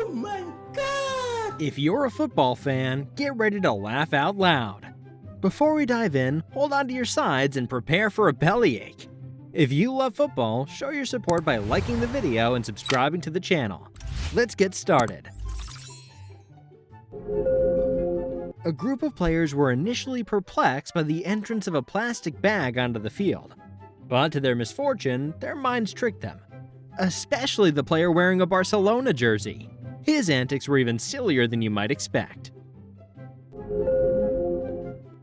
Oh my God! If you're a football fan, get ready to laugh out loud. Before we dive in, hold on to your sides and prepare for a bellyache. If you love football, show your support by liking the video and subscribing to the channel. Let's get started. A group of players were initially perplexed by the entrance of a plastic bag onto the field. But to their misfortune, their minds tricked them. Especially the player wearing a Barcelona jersey. His antics were even sillier than you might expect.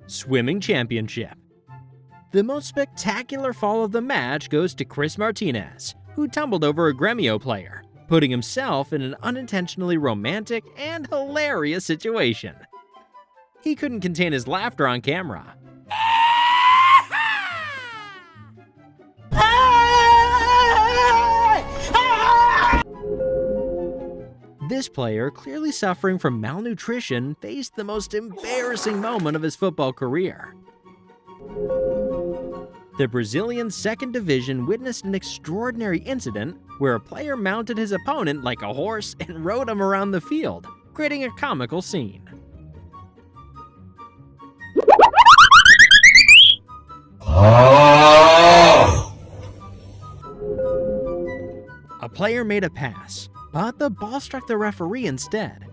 Swimming Championship. The most spectacular fall of the match goes to Chris Martinez, who tumbled over a Gremio player, putting himself in an unintentionally romantic and hilarious situation. He couldn't contain his laughter on camera. This player, clearly suffering from malnutrition, faced the most embarrassing moment of his football career. The Brazilian second division witnessed an extraordinary incident where a player mounted his opponent like a horse and rode him around the field, creating a comical scene. A player made a pass, but the ball struck the referee instead.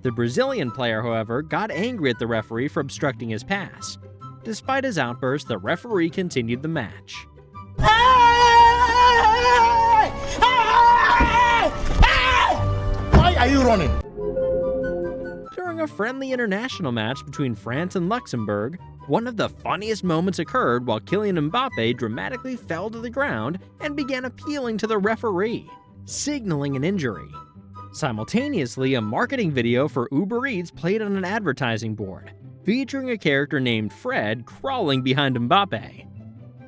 The Brazilian player, however, got angry at the referee for obstructing his pass. Despite his outburst, the referee continued the match. Why are you running? During a friendly international match between France and Luxembourg, one of the funniest moments occurred while Kylian Mbappe dramatically fell to the ground and began appealing to the referee, signaling an injury. Simultaneously, a marketing video for Uber Eats played on an advertising board, featuring a character named Fred crawling behind Mbappe.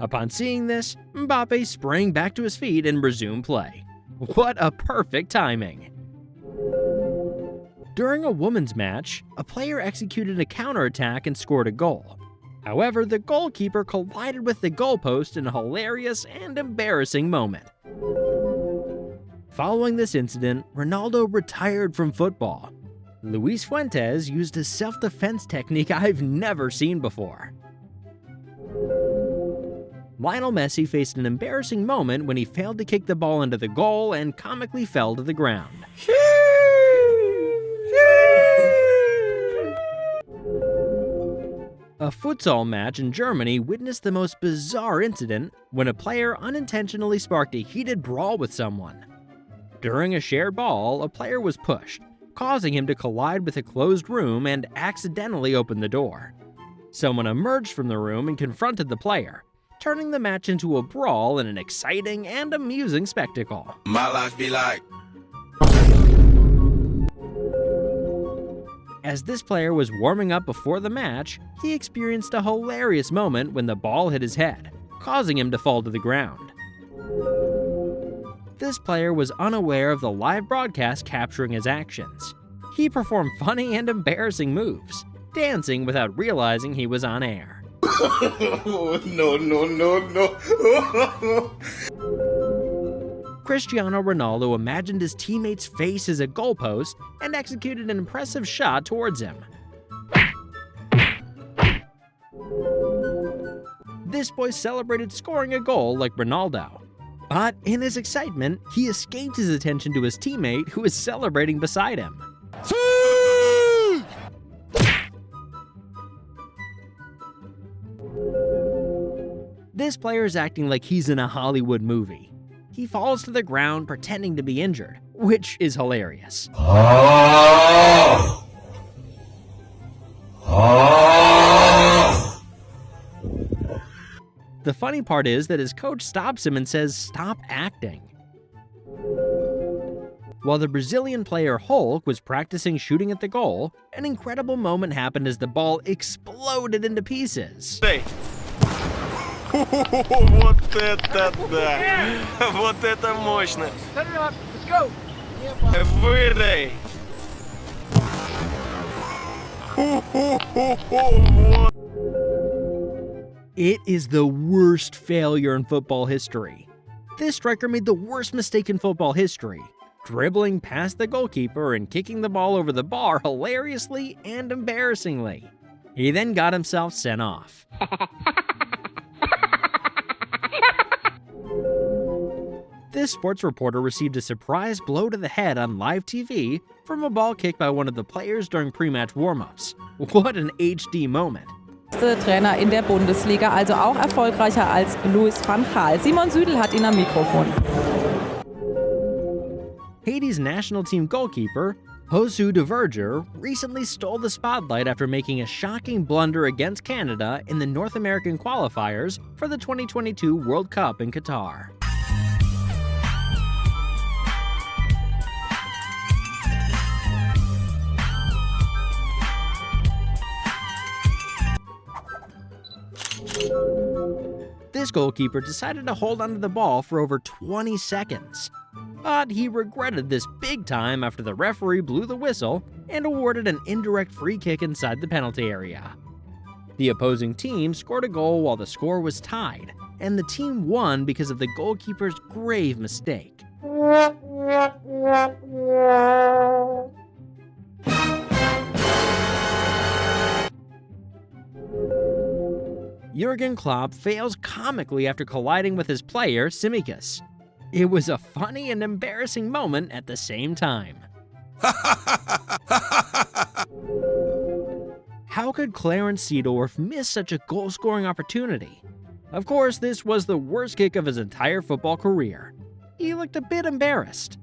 Upon seeing this, Mbappe sprang back to his feet and resumed play. What a perfect timing! During a women's match, a player executed a counterattack and scored a goal. However, the goalkeeper collided with the goalpost in a hilarious and embarrassing moment. Following this incident, Ronaldo retired from football. Luis Fuentes used a self-defense technique I've never seen before. Lionel Messi faced an embarrassing moment when he failed to kick the ball into the goal and comically fell to the ground. A futsal match in Germany witnessed the most bizarre incident when a player unintentionally sparked a heated brawl with someone. During a shared ball, a player was pushed, causing him to collide with a closed room and accidentally open the door. Someone emerged from the room and confronted the player, turning the match into a brawl in an exciting and amusing spectacle. My life be like. As this player was warming up before the match, he experienced a hilarious moment when the ball hit his head, causing him to fall to the ground. This player was unaware of the live broadcast capturing his actions. He performed funny and embarrassing moves, dancing without realizing he was on air. No. Cristiano Ronaldo imagined his teammate's face as a goalpost and executed an impressive shot towards him. This boy celebrated scoring a goal like Ronaldo. But in his excitement, he escaped his attention to his teammate who was celebrating beside him. This player is acting like he's in a Hollywood movie. He falls to the ground pretending to be injured, which is hilarious. The funny part is that his coach stops him and says, "Stop acting." While the Brazilian player Hulk was practicing shooting at the goal, an incredible moment happened as the ball exploded into pieces. Вот это да! Вот это мощно! Выдай! It is the worst failure in football history. This striker made the worst mistake in football history. dribbling past the goalkeeper and kicking the ball over the bar hilariously and embarrassingly. He then got himself sent off. This sports reporter received a surprise blow to the head on live TV from a ball kicked by one of the players during pre-match warm-ups. What an HD moment. Trainer in der Bundesliga, also auch erfolgreicher als Louis van Gaal. Simon Südel hat ihn am Mikrofon. Haiti's national team goalkeeper, Josu de Verger, recently stole the spotlight after making a shocking blunder against Canada in the North American qualifiers for the 2022 World Cup in Qatar. This goalkeeper decided to hold onto the ball for over 20 seconds. But he regretted this big time after the referee blew the whistle and awarded an indirect free kick inside the penalty area. The opposing team scored a goal while the score was tied, and the team won because of the goalkeeper's grave mistake. Jurgen Klopp fails comically after colliding with his player, Tsimikas. It was a funny and embarrassing moment at the same time. How could Clarence Seedorf miss such a goal-scoring opportunity? Of course, this was the worst kick of his entire football career. He looked a bit embarrassed.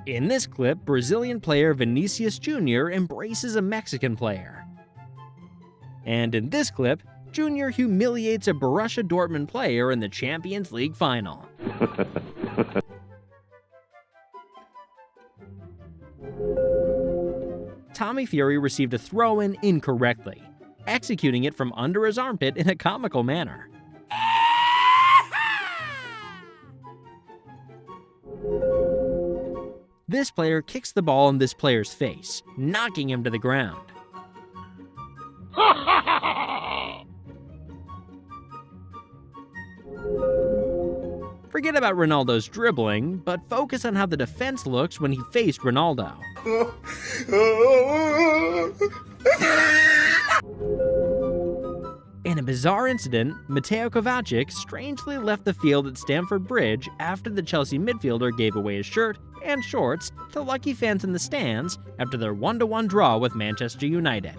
In this clip, Brazilian player Vinicius Jr. embraces a Mexican player. And in this clip, Jr. humiliates a Borussia Dortmund player in the Champions League final. Tommy Fury received a throw-in incorrectly, executing it from under his armpit in a comical manner. This player kicks the ball in this player's face, knocking him to the ground. Forget about Ronaldo's dribbling, but focus on how the defense looks when he faced Ronaldo. In a bizarre incident, Mateo Kovacic strangely left the field at Stamford Bridge after the Chelsea midfielder gave away his shirt and shorts to lucky fans in the stands after their 1-1 draw with Manchester United.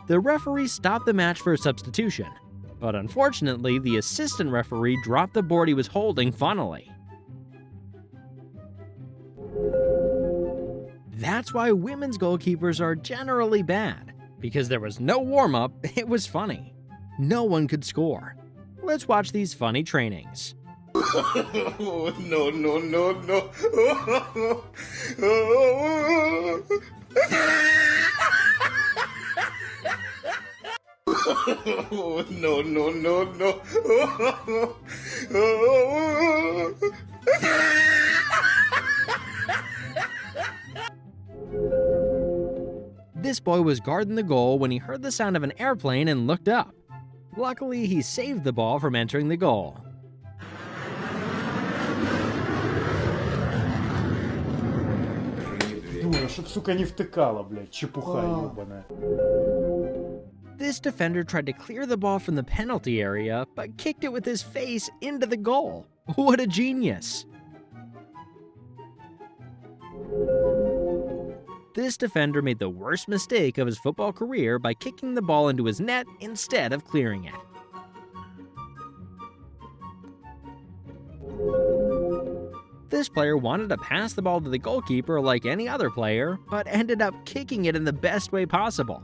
The referee stopped the match for a substitution, but unfortunately, the assistant referee dropped the board he was holding funnily. That's why women's goalkeepers are generally bad, because there was no warm-up, it was funny. No one could score. Let's watch these funny trainings. No, no, no, no. No, no, no, no. This boy was guarding the goal when he heard the sound of an airplane and looked up. Luckily, he saved the ball from entering the goal. Дура, чтоб, сука, не втыкала, блядь, чепуха ебаная. This defender tried to clear the ball from the penalty area, but kicked it with his face into the goal. What a genius! This defender made the worst mistake of his football career by kicking the ball into his net instead of clearing it. This player wanted to pass the ball to the goalkeeper like any other player, but ended up kicking it in the best way possible.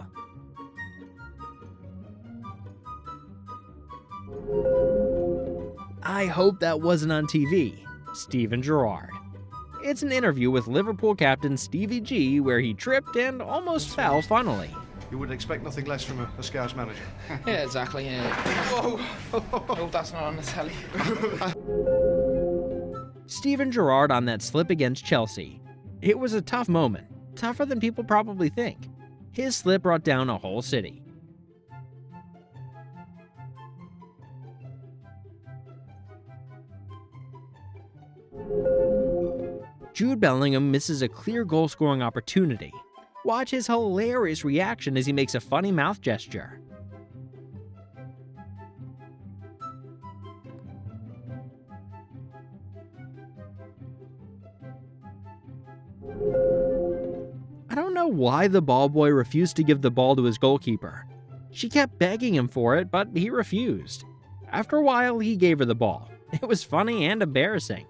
I hope that wasn't on TV. Steven Gerrard. It's an interview with Liverpool captain Stevie G where he tripped and almost fell funnily. You would expect nothing less from a Scouse manager. Yeah, exactly. Yeah. Whoa! Hope that's not on the telly. Steven Gerrard on that slip against Chelsea. It was a tough moment, tougher than people probably think. His slip brought down a whole city. Jude Bellingham misses a clear goal-scoring opportunity. Watch his hilarious reaction as he makes a funny mouth gesture. I don't know why the ball boy refused to give the ball to his goalkeeper. She kept begging him for it, but he refused. After a while, he gave her the ball. It was funny and embarrassing.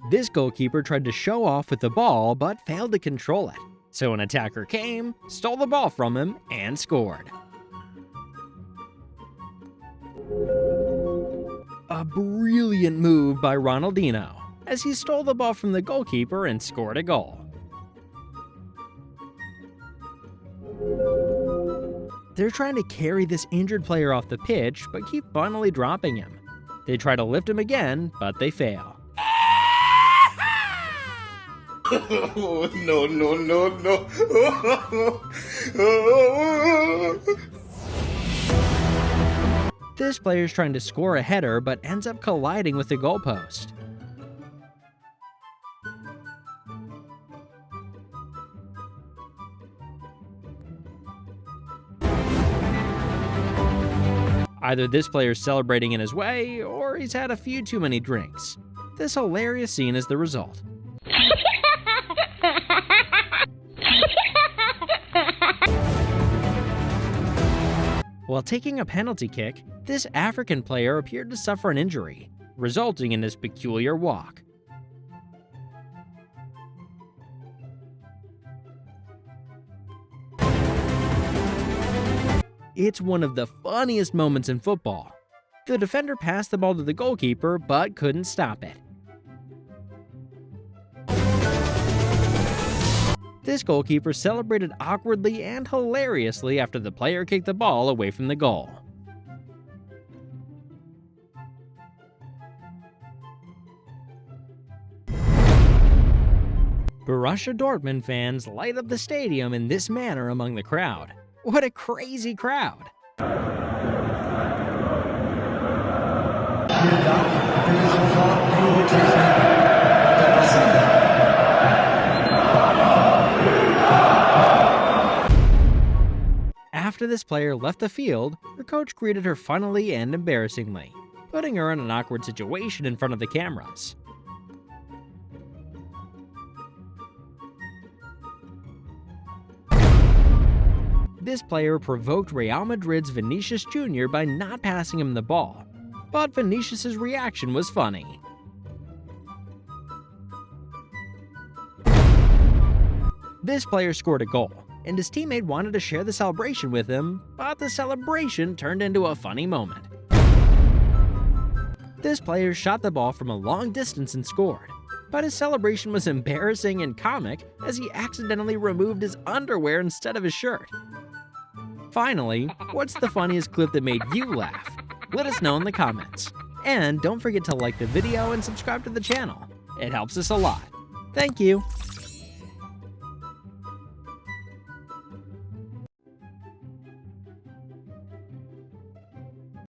This goalkeeper tried to show off with the ball, but failed to control it. So an attacker came, stole the ball from him, and scored. A brilliant move by Ronaldinho, as he stole the ball from the goalkeeper and scored a goal. They're trying to carry this injured player off the pitch, but keep finally dropping him. They try to lift him again, but they fail. No, no, no, no. This player's trying to score a header, but ends up colliding with the goalpost. Either this player's celebrating in his way, or he's had a few too many drinks. This hilarious scene is the result. While taking a penalty kick, this African player appeared to suffer an injury, resulting in his peculiar walk. It's one of the funniest moments in football. The defender passed the ball to the goalkeeper, but couldn't stop it. This goalkeeper celebrated awkwardly and hilariously after the player kicked the ball away from the goal. Borussia Dortmund fans light up the stadium in this manner among the crowd. What a crazy crowd! After this player left the field, her coach greeted her funnily and embarrassingly, putting her in an awkward situation in front of the cameras. This player provoked Real Madrid's Vinicius Jr. by not passing him the ball, but Vinicius' reaction was funny. This player scored a goal, and his teammate wanted to share the celebration with him, but the celebration turned into a funny moment. This player shot the ball from a long distance and scored, but his celebration was embarrassing and comic as he accidentally removed his underwear instead of his shirt. Finally, what's the funniest clip that made you laugh? Let us know in the comments. And don't forget to like the video and subscribe to the channel. It helps us a lot. Thank you.